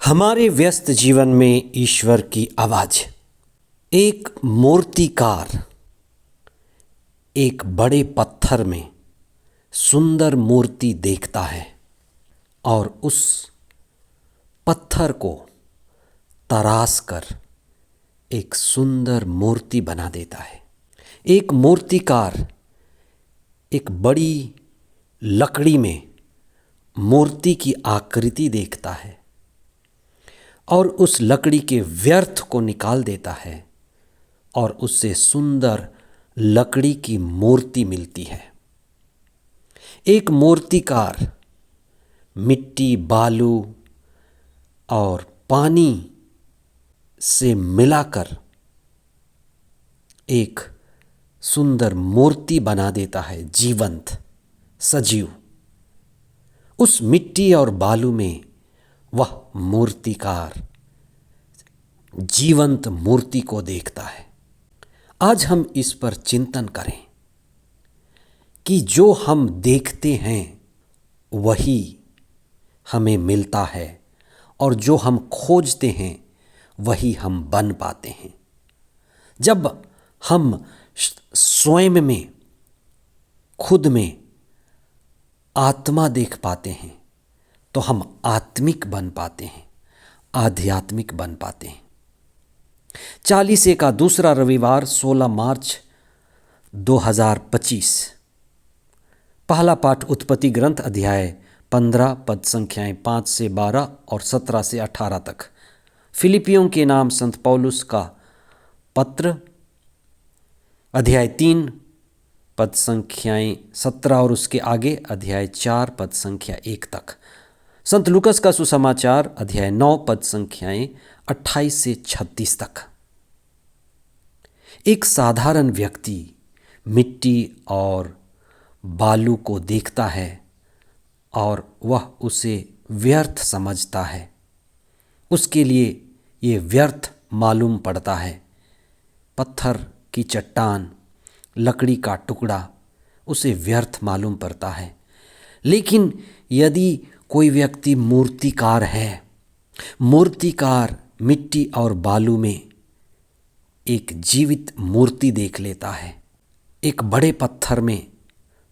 हमारे व्यस्त जीवन में ईश्वर की आवाज। एक मूर्तिकार एक बड़े पत्थर में सुंदर मूर्ति देखता है और उस पत्थर को तराश कर एक सुंदर मूर्ति बना देता है। एक मूर्तिकार एक बड़ी लकड़ी में मूर्ति की आकृति देखता है और उस लकड़ी के व्यर्थ को निकाल देता है और उससे सुंदर लकड़ी की मूर्ति मिलती है। एक मूर्तिकार मिट्टी, बालू और पानी से मिलाकर एक सुंदर मूर्ति बना देता है, जीवंत, सजीव। उस मिट्टी और बालू में वह मूर्तिकार जीवंत मूर्ति को देखता है। आज हम इस पर चिंतन करें कि जो हम देखते हैं वही हमें मिलता है और जो हम खोजते हैं वही हम बन पाते हैं। जब हम स्वयं में, खुद में आत्मा देख पाते हैं तो हम आत्मिक बन पाते हैं, आध्यात्मिक बन पाते हैं। 40 का दूसरा रविवार 16 मार्च 2025। पहला पाठ उत्पत्ति ग्रंथ अध्याय 15 पद संख्याएं 5 से 12 और 17 से 18 तक। फिलिपियों के नाम संत पौलुस का पत्र अध्याय 3 पद संख्याएं 17 और उसके आगे अध्याय 4 पद संख्या 1 तक। संत लूकस का सुसमाचार अध्याय 9 पद संख्याएं 28 से 36 तक। एक साधारण व्यक्ति मिट्टी और बालू को देखता है और वह उसे व्यर्थ समझता है। उसके लिए ये व्यर्थ मालूम पड़ता है। पत्थर की चट्टान, लकड़ी का टुकड़ा उसे व्यर्थ मालूम पड़ता है। लेकिन यदि कोई व्यक्ति मूर्तिकार है, मूर्तिकार मिट्टी और बालू में एक जीवित मूर्ति देख लेता है, एक बड़े पत्थर में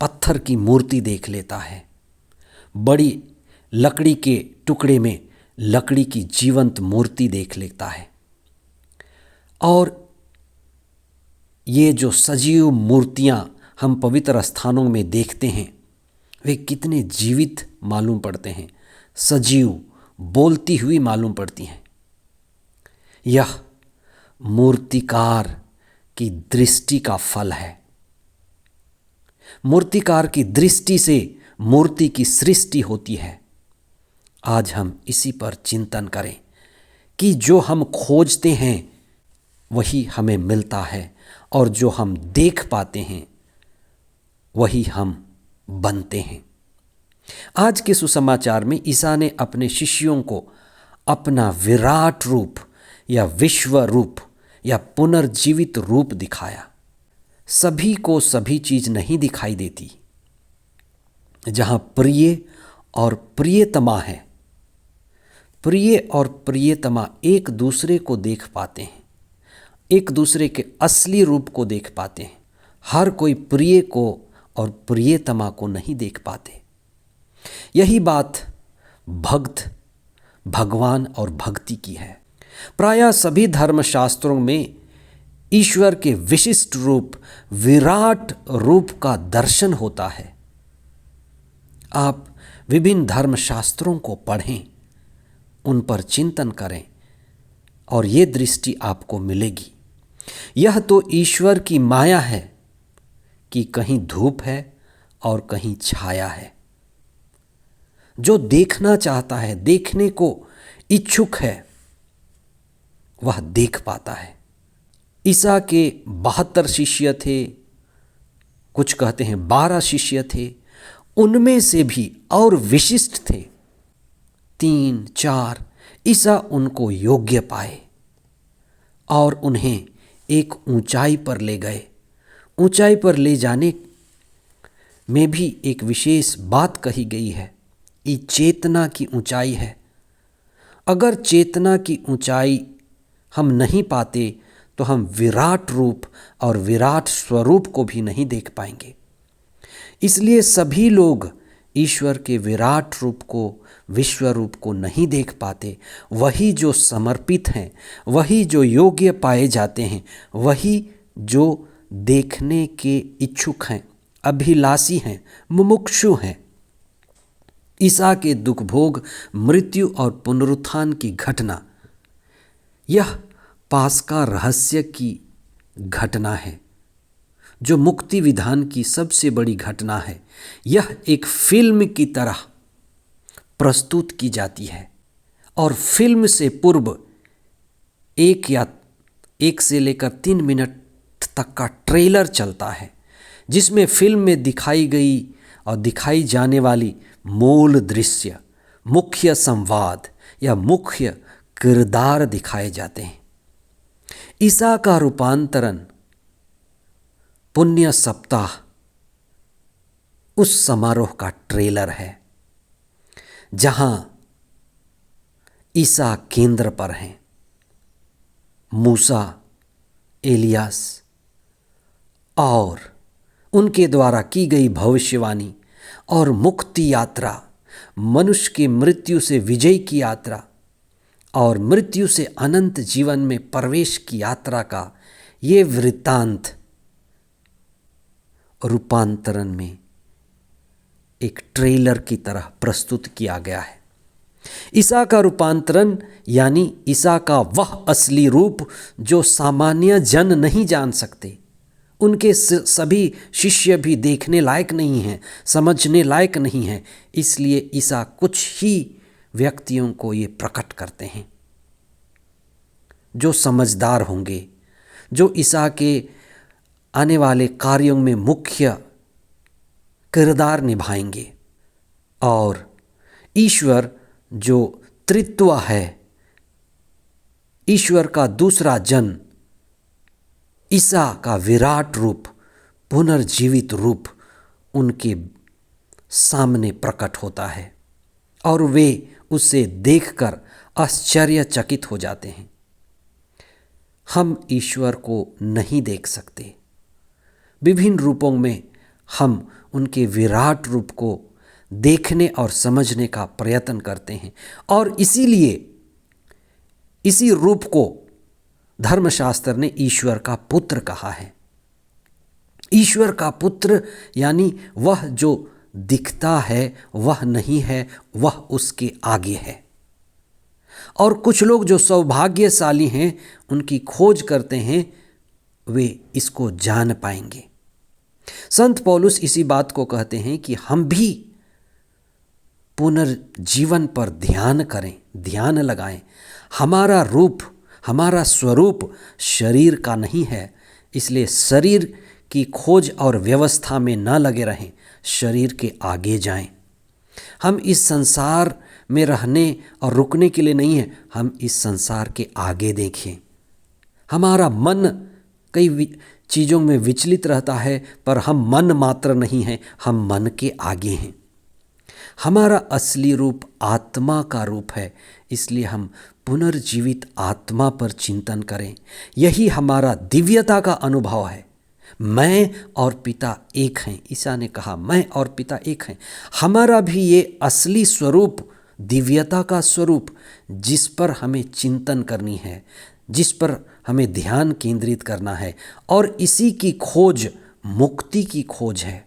पत्थर की मूर्ति देख लेता है, बड़ी लकड़ी के टुकड़े में लकड़ी की जीवंत मूर्ति देख लेता है। और ये जो सजीव मूर्तियां हम पवित्र स्थानों में देखते हैं वे कितने जीवित मालूम पड़ते हैं, सजीव, बोलती हुई मालूम पड़ती हैं। यह मूर्तिकार की दृष्टि का फल है। मूर्तिकार की दृष्टि से मूर्ति की सृष्टि होती है। आज हम इसी पर चिंतन करें कि जो हम खोजते हैं वही हमें मिलता है और जो हम देख पाते हैं वही हम बनते हैं। आज के सुसमाचार में ईसा ने अपने शिष्यों को अपना विराट रूप या विश्व रूप या पुनर्जीवित रूप दिखाया। सभी को सभी चीज नहीं दिखाई देती। जहां प्रिय और प्रियतमा है, प्रिय और प्रियतमा एक दूसरे को देख पाते हैं, एक दूसरे के असली रूप को देख पाते हैं। हर कोई प्रिय को और प्रियतमा को नहीं देख पाते। यही बात भक्त, भगवान और भक्ति की है। प्रायः सभी धर्मशास्त्रों में ईश्वर के विशिष्ट रूप, विराट रूप का दर्शन होता है। आप विभिन्न धर्मशास्त्रों को पढ़ें, उन पर चिंतन करें और ये दृष्टि आपको मिलेगी। यह तो ईश्वर की माया है कि कहीं धूप है और कहीं छाया है। जो देखना चाहता है, देखने को इच्छुक है, वह देख पाता है। ईसा के 72 शिष्य थे, कुछ कहते हैं 12 शिष्य थे। उनमें से भी और विशिष्ट थे 3-4। ईसा उनको योग्य पाए और उन्हें एक ऊंचाई पर ले गए। ऊंचाई पर ले जाने में भी एक विशेष बात कही गई है। ये चेतना की ऊंचाई है। अगर चेतना की ऊंचाई हम नहीं पाते तो हम विराट रूप और विराट स्वरूप को भी नहीं देख पाएंगे। इसलिए सभी लोग ईश्वर के विराट रूप को, विश्व रूप को नहीं देख पाते। वही जो समर्पित हैं, वही जो योग्य पाए जाते हैं, वही जो देखने के इच्छुक हैं, अभिलाषी हैं, मुमुक्षु हैं। ईसा के दुख भोग, मृत्यु और पुनरुत्थान की घटना, यह पास्का रहस्य की घटना है जो मुक्ति विधान की सबसे बड़ी घटना है। यह एक फिल्म की तरह प्रस्तुत की जाती है और फिल्म से पूर्व 1 से लेकर 3 मिनट तक का ट्रेलर चलता है, जिसमें फिल्म में दिखाई गई और दिखाई जाने वाली मूल दृश्य, मुख्य संवाद या मुख्य किरदार दिखाए जाते हैं। ईसा का रूपांतरण पुण्य सप्ताह उस समारोह का ट्रेलर है जहां ईसा केंद्र पर हैं। मूसा, एलियास और उनके द्वारा की गई भविष्यवाणी और मुक्ति यात्रा, मनुष्य की मृत्यु से विजय की यात्रा और मृत्यु से अनंत जीवन में प्रवेश की यात्रा का ये वृत्तांत रूपांतरण में एक ट्रेलर की तरह प्रस्तुत किया गया है। ईसा का रूपांतरण यानी ईसा का वह असली रूप जो सामान्य जन नहीं जान सकते। उनके सभी शिष्य भी देखने लायक नहीं हैं, समझने लायक नहीं हैं। इसलिए ईसा कुछ ही व्यक्तियों को ये प्रकट करते हैं जो समझदार होंगे, जो ईसा के आने वाले कार्यों में मुख्य किरदार निभाएंगे। और ईश्वर जो त्रित्व है, ईश्वर का दूसरा जन ईसा का विराट रूप, पुनर्जीवित रूप उनके सामने प्रकट होता है और वे उसे देखकर आश्चर्यचकित हो जाते हैं। हम ईश्वर को नहीं देख सकते। विभिन्न रूपों में हम उनके विराट रूप को देखने और समझने का प्रयत्न करते हैं और इसीलिए इसी रूप को धर्मशास्त्र ने ईश्वर का पुत्र कहा है। ईश्वर का पुत्र यानी वह जो दिखता है वह नहीं है, वह उसके आगे है। और कुछ लोग जो सौभाग्यशाली हैं, उनकी खोज करते हैं, वे इसको जान पाएंगे। संत पौलुस इसी बात को कहते हैं कि हम भी पुनर्जीवन पर ध्यान करें, ध्यान लगाएं। हमारा रूप, हमारा स्वरूप शरीर का नहीं है, इसलिए शरीर की खोज और व्यवस्था में न लगे रहें, शरीर के आगे जाएं। हम इस संसार में रहने और रुकने के लिए नहीं है, हम इस संसार के आगे देखें। हमारा मन कई चीज़ों में विचलित रहता है, पर हम मन मात्र नहीं हैं, हम मन के आगे हैं। हमारा असली रूप आत्मा का रूप है, इसलिए हम पुनर्जीवित आत्मा पर चिंतन करें। यही हमारा दिव्यता का अनुभव है। मैं और पिता एक हैं। ईसा ने कहा मैं और पिता एक हैं। हमारा भी ये असली स्वरूप, दिव्यता का स्वरूप, जिस पर हमें चिंतन करनी है, जिस पर हमें ध्यान केंद्रित करना है, और इसी की खोज मुक्ति की खोज है।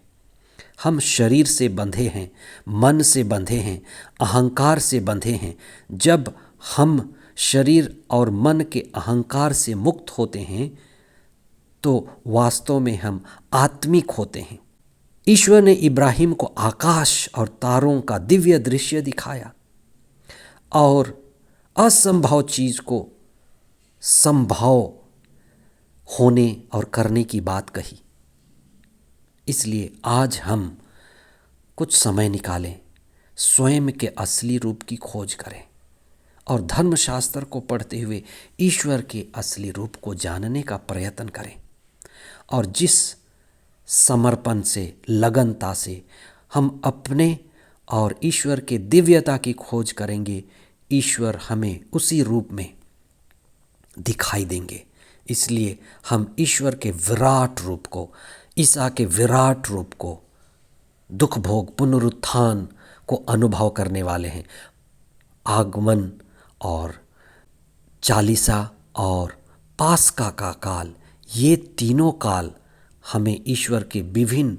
हम शरीर से बंधे हैं, मन से बंधे हैं, अहंकार से बंधे हैं। जब हम शरीर और मन के अहंकार से मुक्त होते हैं तो वास्तव में हम आत्मिक होते हैं। ईश्वर ने इब्राहिम को आकाश और तारों का दिव्य दृश्य दिखाया और असंभव चीज़ को संभव होने और करने की बात कही। इसलिए आज हम कुछ समय निकालें, स्वयं के असली रूप की खोज करें और धर्मशास्त्र को पढ़ते हुए ईश्वर के असली रूप को जानने का प्रयत्न करें। और जिस समर्पण से, लगनता से हम अपने और ईश्वर के दिव्यता की खोज करेंगे, ईश्वर हमें उसी रूप में दिखाई देंगे। इसलिए हम ईश्वर के विराट रूप को, ईसा के विराट रूप को, दुख भोग पुनरुत्थान को अनुभव करने वाले हैं। आगमन और चालीसा और पास्का का काल, ये तीनों काल हमें ईश्वर के विभिन्न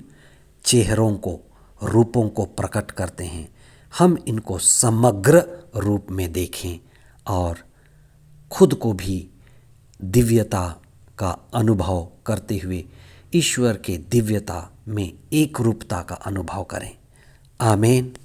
चेहरों को, रूपों को प्रकट करते हैं। हम इनको समग्र रूप में देखें और खुद को भी दिव्यता का अनुभव करते हुए ईश्वर के दिव्यता में एक रूपता का अनुभव करें। आमीन।